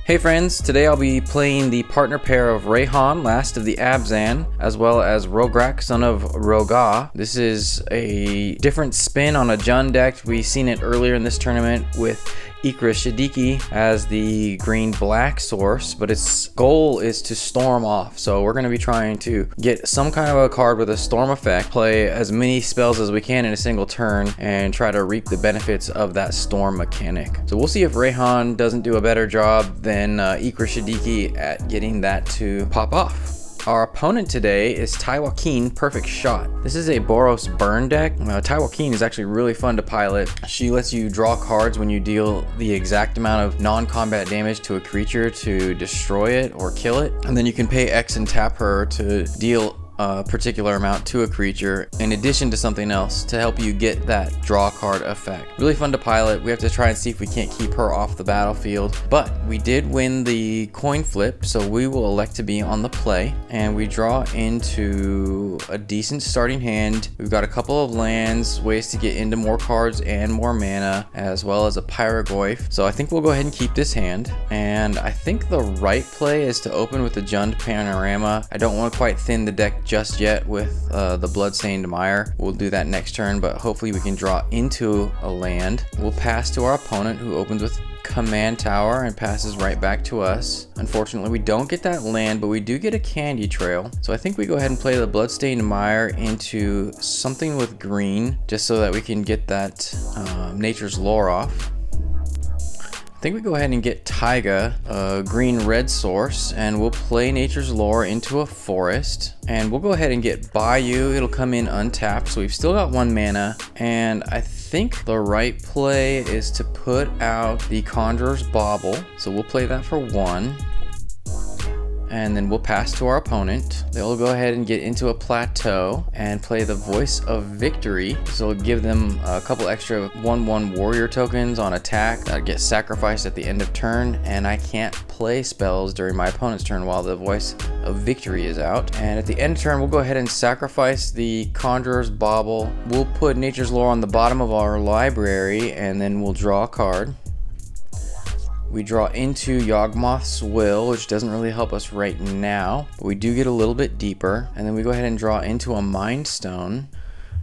Hey friends, today I'll be playing the partner pair of Reyhan, last of the Abzan, as well as Rograk, son of Roga. This is a different spin on a Jund deck. We've seen it earlier in this tournament with E14 as the green-black source, but its goal is to storm off. So we're going to be trying to get some kind of a card with a storm effect, play as many spells as we can in a single turn, and try to reap the benefits of that storm mechanic. So we'll see if Reyhan doesn't do a better job than E14 at getting that to pop off. Our opponent today is Taii Wakeen, Perfect Shot. This is a Boros burn deck. Taii Wakeen is actually really fun to pilot. She lets you draw cards when you deal the exact amount of non-combat damage to a creature to destroy it or kill it. And then you can pay X and tap her to deal a particular amount to a creature in addition to something else to help you get that draw card effect. Really fun to pilot. We have to try and see if we can't keep her off the battlefield, but we did win the coin flip, so we will elect to be on the play, and we draw into a decent starting hand. We've got a couple of lands, ways to get into more cards and more mana, as well as a Pyroglyph. So I think we'll go ahead and keep this hand, and I think the right play is to open with the Jund Panorama. I don't want to quite thin the deck just yet with the Bloodstained Mire. We'll do that next turn, but hopefully we can draw into a land. We'll pass to our opponent, who opens with Command Tower and passes right back to us. Unfortunately, we don't get that land, but we do get a Candy Trail. So I think we go ahead and play the Bloodstained Mire into something with green, just so that we can get that Nature's Lore off. I think we go ahead and get Taiga, a green-red source, and we'll play Nature's Lore into a forest. And we'll go ahead and get Bayou. It'll come in untapped, so we've still got 1 mana. And I think the right play is to put out the Conjurer's Bauble. So we'll play that for 1. And then we'll pass to our opponent. They'll go ahead and get into a plateau and play the Voice of Victory. So it'll give them a couple extra 1/1 warrior tokens on attack that get sacrificed at the end of turn, and I can't play spells during my opponent's turn while the Voice of Victory is out. And at the end of turn, we'll go ahead and sacrifice the Conjurer's Bauble. We'll put Nature's Lore on the bottom of our library, and then we'll draw a card. We draw into Yawgmoth's Will, which doesn't really help us right now, but we do get a little bit deeper. And then we go ahead and draw into a Mind Stone.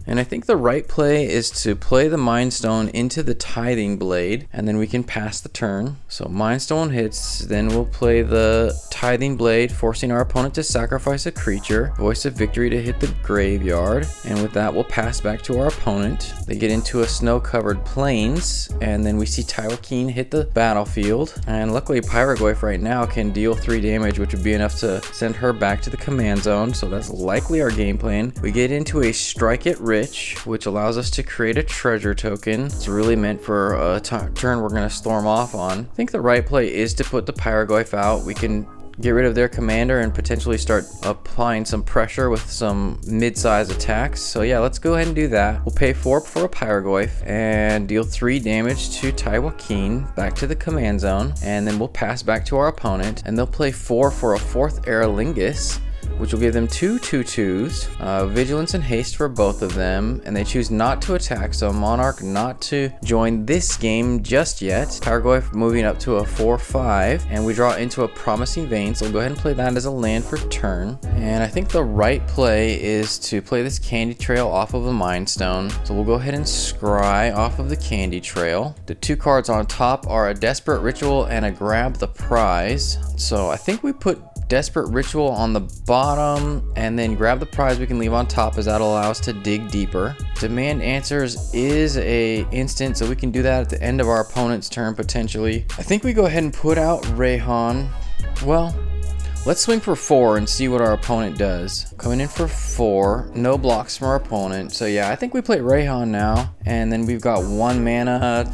And I think the right play is to play the Mind Stone into the Tithing Blade, and then we can pass the turn. So Mind Stone hits, then we'll play the Tithing Blade, forcing our opponent to sacrifice a creature. Voice of Victory to hit the graveyard, and with that we'll pass back to our opponent. They get into a snow-covered plains, and then we see Taii Wakeen hit the battlefield. And luckily Pyroglyph right now can deal 3 damage, which would be enough to send her back to the command zone, so that's likely our game plan. We get into a Strike It Rich, which allows us to create a treasure token. It's really meant for a turn we're going to storm off on. I think the right play is to put the Pyroglyph out. We can get rid of their commander and potentially start applying some pressure with some mid-size attacks. So yeah, let's go ahead and do that. We'll pay 4 for a Pyroglyph and deal 3 damage to Taii Wakeen back to the command zone, and then we'll pass back to our opponent, and they'll play 4 for a 4th Aerolingus, which will give them 2 2/2s, Vigilance and Haste for both of them, and they choose not to attack, so Monarch not to join this game just yet. Pyroglyph moving up to a 4/5, and we draw into a Promising Vein, so we'll go ahead and play that as a land for turn. And I think the right play is to play this Candy Trail off of a Mind Stone, so we'll go ahead and scry off of the Candy Trail. The 2 cards on top are a Desperate Ritual and a Grab the Prize, so I think we put Desperate Ritual on the bottom, and then Grab the Prize we can leave on top, as that'll allow us to dig deeper. Demand Answers is a instant, so we can do that at the end of our opponent's turn potentially. I think we go ahead and put out Reyhan. Well, let's swing for 4 and see what our opponent does. Coming in for 4, no blocks from our opponent. So yeah, I think we play Reyhan now, and then we've got 1 mana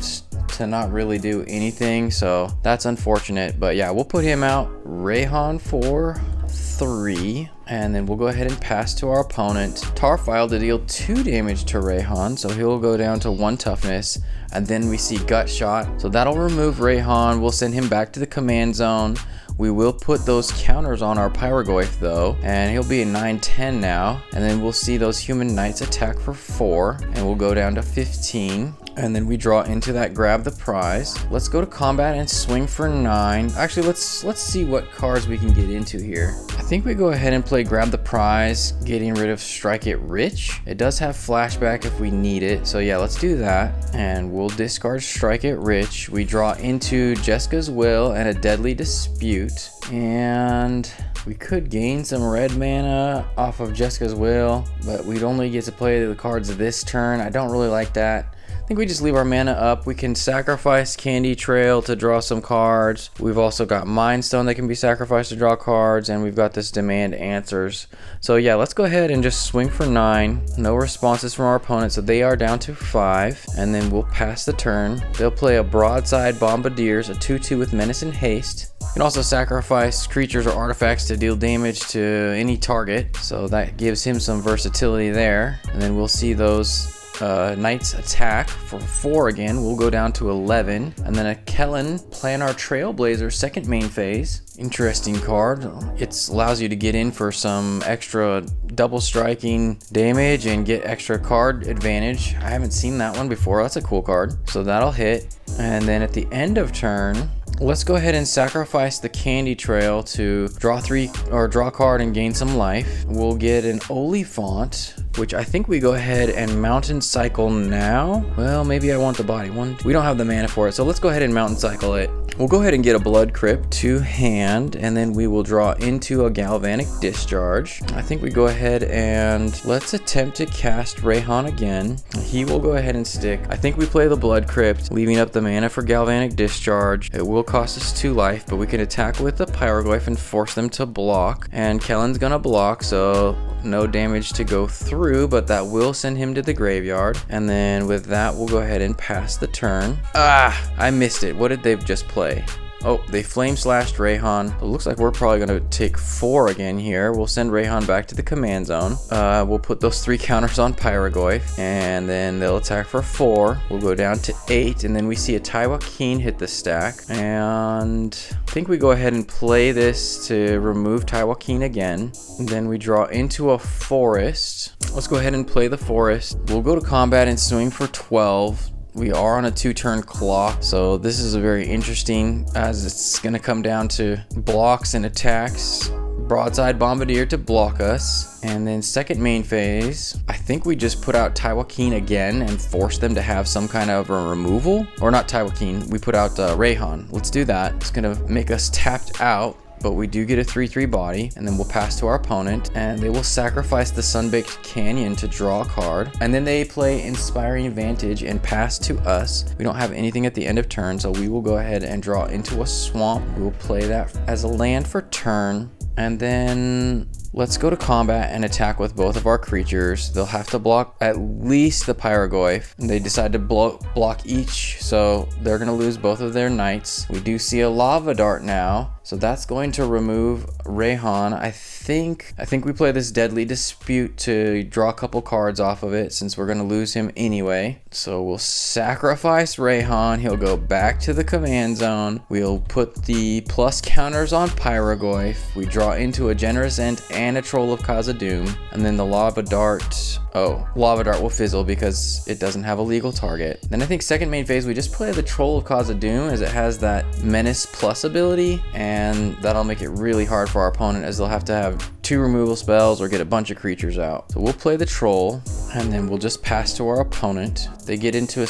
to not really do anything, so that's unfortunate. But yeah, we'll put him out. Reyhan for 3, and then we'll go ahead and pass to our opponent. Tarfile to deal 2 damage to Reyhan, so he'll go down to 1 toughness, and then we see Gut Shot, so that'll remove Reyhan. We'll send him back to the command zone. We will put those counters on our Pyroglyph though, and he'll be a 9/10 now. And then we'll see those Human Knights attack for 4, and we'll go down to 15. And then we draw into that, grab the prize. Let's go to combat and swing for 9. Actually, let's see what cards we can get into here. I think we go ahead and play grab the prize, getting rid of Strike It Rich. It does have flashback if we need it. So yeah, let's do that. And we'll discard Strike It Rich. We draw into Jessica's Will and a Deadly Dispute. And we could gain some red mana off of Jessica's Will, but we'd only get to play the cards this turn. I don't really like that. I think we just leave our mana up. We can sacrifice Candy Trail to draw some cards. We've also got Mind Stone that can be sacrificed to draw cards, and we've got this Demand Answers. So yeah, let's go ahead and just swing for 9. No responses from our opponent, so they are down to 5, and then we'll pass the turn. They'll play a Broadside Bombardiers, a 2/2 with Menace and Haste. You can also sacrifice creatures or artifacts to deal damage to any target, so that gives him some versatility there. And then we'll see those Knights attack for 4 again. We'll go down to 11. And then a Kellen, Planar Trailblazer, second main phase. Interesting card. It allows you to get in for some extra double striking damage and get extra card advantage. I haven't seen that one before. That's a cool card. So that'll hit. And then at the end of turn, let's go ahead and sacrifice the Candy Trail to draw a card and gain some life. We'll get an Oliphant, which I think we go ahead and Mountain Cycle now. Well, maybe I want the body one. We don't have the mana for it, so let's go ahead and Mountain Cycle it. We'll go ahead and get a Blood Crypt to hand, and then we will draw into a Galvanic Discharge. I think we go ahead and let's attempt to cast Reyhan again. He will go ahead and stick. I think we play the Blood Crypt, leaving up the mana for Galvanic Discharge. It will cost us 2 life, but we can attack with the Pyroglyph and force them to block. And Kellen's gonna block, so no damage to go through, but that will send him to the graveyard. And then with that, we'll go ahead and pass the turn. I missed it. What did they just play? Oh, they Flame Slashed Reyhan. It looks like we're probably going to take 4 again here. We'll send Reyhan back to the command zone. We'll put those 3 counters on Pyroglyph, and then they'll attack for 4. We'll go down to 8, and then we see a Taii Wakeen hit the stack. And I think we go ahead and play this to remove Taii Wakeen again. And then we draw into a Forest. Let's go ahead and play the Forest. We'll go to combat and swing for 12. We are on a 2-turn clock, so this is a very interesting, as it's going to come down to blocks and attacks. Broadside Bombardier to block us, and then second main phase, I think we just put out Taii Wakeen again and force them to have some kind of a removal. Or not Taii Wakeen, we put out Reyhan. Let's do that. It's going to make us tapped out, but we do get a 3/3 body, and then we'll pass to our opponent, and they will sacrifice the Sunbaked Canyon to draw a card, and then they play Inspiring Vantage and pass to us. We don't have anything at the end of turn, so we will go ahead and draw into a Swamp. We will play that as a land for turn, and then let's go to combat and attack with both of our creatures. They'll have to block at least the Pyroglyph. They decide to block each, so they're going to lose both of their knights. We do see a Lava Dart now, so that's going to remove Reyhan. I think we play this Deadly Dispute to draw a couple cards off of it, since we're going to lose him anyway. So we'll sacrifice Reyhan. He'll go back to the command zone. We'll put the plus counters on Pyroglyph. We draw into a Generous End and a Troll of Khazad-dûm, and then the Lava Dart. Oh, Lava Dart will fizzle because it doesn't have a legal target. Then I think second main phase, we just play the Troll of Khazad-dûm, as it has that Menace Plus ability, and that'll make it really hard for our opponent, as they'll have to have 2 removal spells or get a bunch of creatures out. So we'll play the Troll, and then we'll just pass to our opponent. They get into a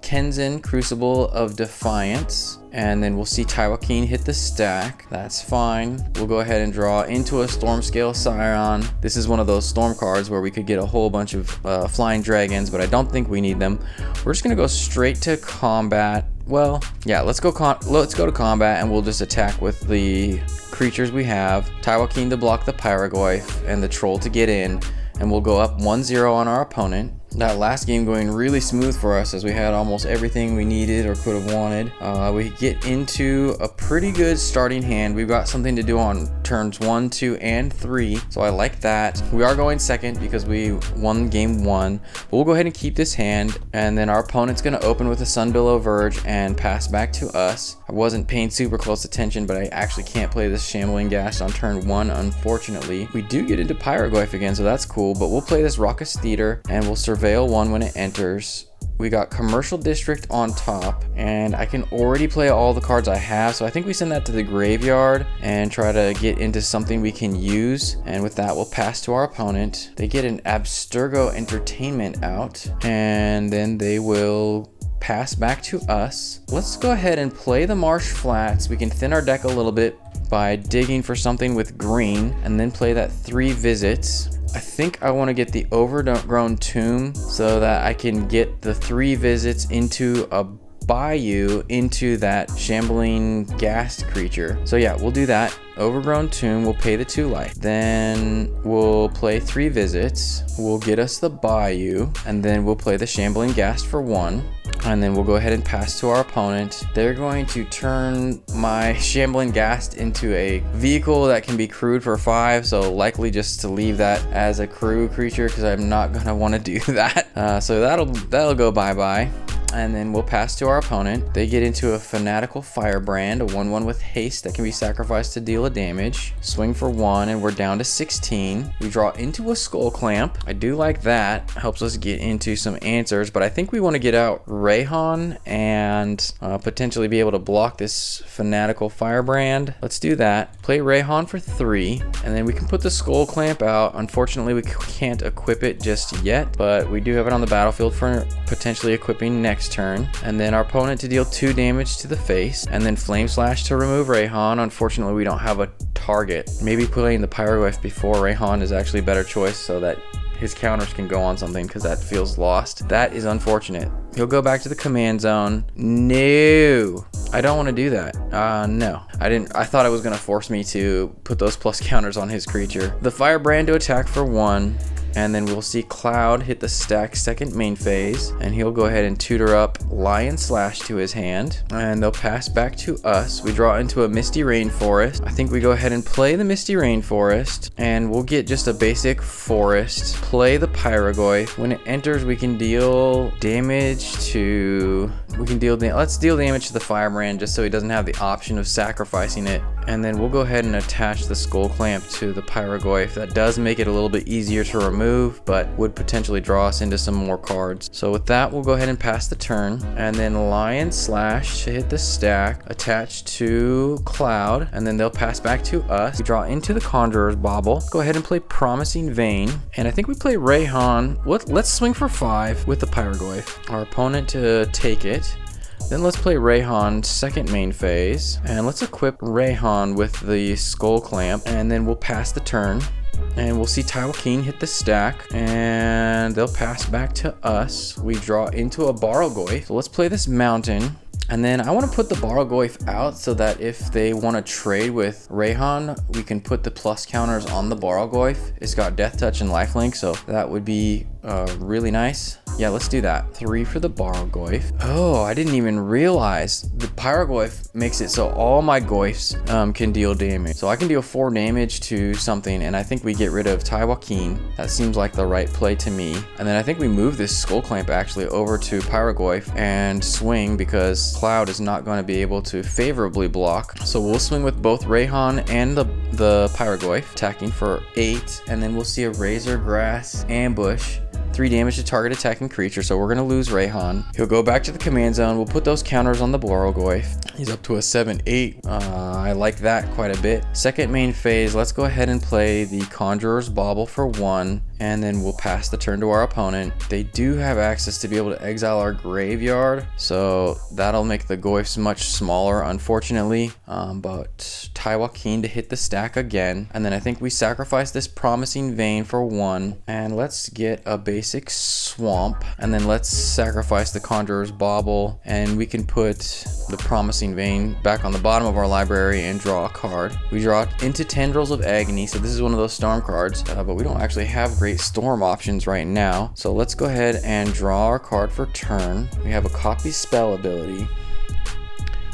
Kenzin, Crucible of Defiance, and then we'll see Taii Wakeen hit the stack. That's fine. We'll go ahead and draw into a Stormscale Scion. This is one of those storm cards where we could get a whole bunch of flying dragons, but I don't think we need them. We're just gonna go straight to combat. Well, yeah, let's go to combat, and we'll just attack with the creatures we have. Taii Wakeen to block the Pyroglyph and the Troll to get in, and we'll go up 1-0 on our opponent. That last game going really smooth for us, as we had almost everything we needed or could have wanted. We get into a pretty good starting hand. We've got something to do on turns 1, 2, and 3, so I like that. We are going second because we won game 1, but we'll go ahead and keep this hand, and then our opponent's going to open with a Sunbillow Verge and pass back to us. I wasn't paying super close attention, but I actually can't play this Shambling Ghast on turn 1, unfortunately. We do get into Pyroglyph again, so that's cool, but we'll play this Raucous Theater, and we'll Surveil 1 when it enters. We got Commercial District on top, and I can already play all the cards I have, so I think we send that to the graveyard and try to get into something we can use. And with that, we'll pass to our opponent. They get an Abstergo Entertainment out, and then they will pass back to us. Let's go ahead and play the Marsh Flats. We can thin our deck a little bit by digging for something with green, and then play that 3 visits. I think I want to get the Overgrown Tomb so that I can get the 3 visits into a bayou into that Shambling Ghast creature. So yeah, we'll do that. Overgrown Tomb, we'll pay the 2 life. Then we'll play 3 visits. We'll get us the bayou, and then we'll play the Shambling Ghast for 1. And then we'll go ahead and pass to our opponent. They're going to turn my Shambling Ghast into a vehicle that can be crewed for 5, so likely just to leave that as a crew creature because I'm not gonna want to do that. So that'll go bye-bye. And then we'll pass to our opponent. They get into a Fanatical Firebrand, a 1/1 with haste that can be sacrificed to deal a damage. Swing for 1, and we're down to 16. We draw into a Skull Clamp. I do like that. Helps us get into some answers, but I think we want to get out Reyhan and potentially be able to block this Fanatical Firebrand. Let's do that. Play Reyhan for 3, and then we can put the Skull Clamp out. Unfortunately, we can't equip it just yet, but we do have it on the battlefield for potentially equipping next turn. And then our opponent to deal 2 damage to the face, and then Flame Slash to remove Reyhan. Unfortunately, we don't have a target. Maybe playing the Pyroglyph before Reyhan is actually a better choice so that his counters can go on something, because that feels lost. That is unfortunate. He'll go back to the command zone. No, I don't want to do that. No, I thought it was going to force me to put those plus counters on his creature. The Firebrand to attack for 1. And then we'll see Cloud hit the stack second main phase, and he'll go ahead and tutor up Lion Slash to his hand, and they'll pass back to us. We draw into a Misty Rainforest. I think we go ahead and play the Misty Rainforest, and we'll get just a basic forest. Play the Pyroglyph. When it enters, we can deal damage to... let's deal damage to the Firebrand just so he doesn't have the option of sacrificing it. And then we'll go ahead and attach the Skull Clamp to the Pyroglyph. That does make it a little bit easier to remove, but would potentially draw us into some more cards. So with that, we'll go ahead and pass the turn. And then Lion Slash to hit the stack, attached to Cloud, and then they'll pass back to us. We draw into the Conjurer's Bauble. Go ahead and play Promising Vein. And I think we play Reyhan. Let's swing for 5 with the Pyroglyph. Our opponent to take it. Then let's play Reyhan second main phase, and let's equip Reyhan with the Skull Clamp, and then we'll pass the turn, and we'll see Taii Wakeen hit the stack, and they'll pass back to us. We draw into a Barrelgoyf. So let's play this Mountain. And then I want to put the Barrelgoyf out so that if they want to trade with Reyhan, we can put the plus counters on the Barrelgoyf. It's got Death Touch and Lifelink, so that would be really nice. Yeah, let's do that. 3 for the Barrelgoyf. Oh, I didn't even realize the Pyroglyph makes it so all my Goyfs can deal damage. So I can deal 4 damage to something, and I think we get rid of Taii Wakeen. That seems like the right play to me. And then I think we move this Skull Clamp actually over to Pyroglyph and swing, because Cloud is not going to be able to favorably block. So we'll swing with both Reyhan and the Pyroglyph, attacking for 8, and then we'll see a Razor Grass Ambush. 3 damage to target attacking creature, so we're going to lose Reyhan. He'll go back to the command zone. We'll put those counters on the Barrelgoyf. He's up to a 7-8. I like that quite a bit. Second main phase, let's go ahead and play the Conjurer's Bauble for 1, and then we'll pass the turn to our opponent. They do have access to be able to exile our graveyard, so that'll make the Goyfs much smaller, unfortunately. But Taii Wakeen to hit the stack again, and then I think we sacrifice this Promising Vein for 1, and let's get a basic Swamp, and then let's sacrifice the Conjurer's Bauble, and we can put the Promising Vein back on the bottom of our library and draw a card. We draw into Tendrils of Agony, so this is one of those storm cards, but we don't actually have great storm options right now. So let's go ahead and draw our card for turn. We have a Copy Spell ability.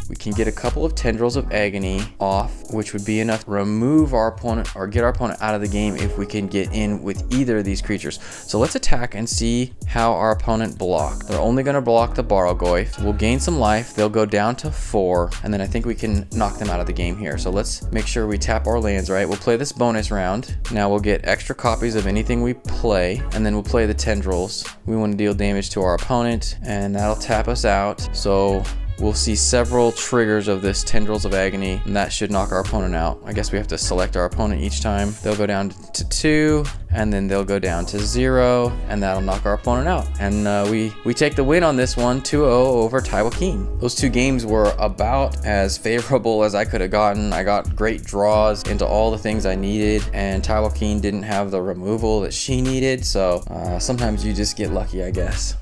we can get a couple of Tendrils of Agony off, which would be enough to remove our opponent or get our opponent out of the game if we can get in with either of these creatures. So let's attack and see how our opponent block. They're only going to block the Barlgoyf. We'll gain some life. They'll go down to 4, and then I think we can knock them out of the game here. So let's make sure we tap our lands right. We'll play this bonus round. Now we'll get extra copies of anything we play, and then we'll play the Tendrils. We want to deal damage to our opponent, and that'll tap us out. So we'll see several triggers of this Tendrils of Agony, and that should knock our opponent out. I guess we have to select our opponent each time. They'll go down to 2, and then they'll go down to 0, and that'll knock our opponent out. And we take the win on this one, 2-0 over Taii Wakeen. Those 2 games were about as favorable as I could have gotten. I got great draws into all the things I needed, and Taii Wakeen didn't have the removal that she needed, so sometimes you just get lucky, I guess.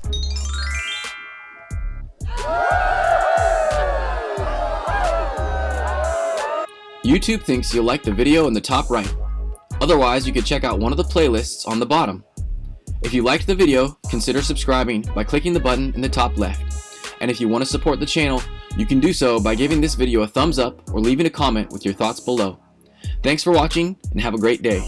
YouTube thinks you'll like the video in the top right. Otherwise, you could check out one of the playlists on the bottom. If you liked the video, consider subscribing by clicking the button in the top left. And if you want to support the channel, you can do so by giving this video a thumbs up or leaving a comment with your thoughts below. Thanks for watching and have a great day.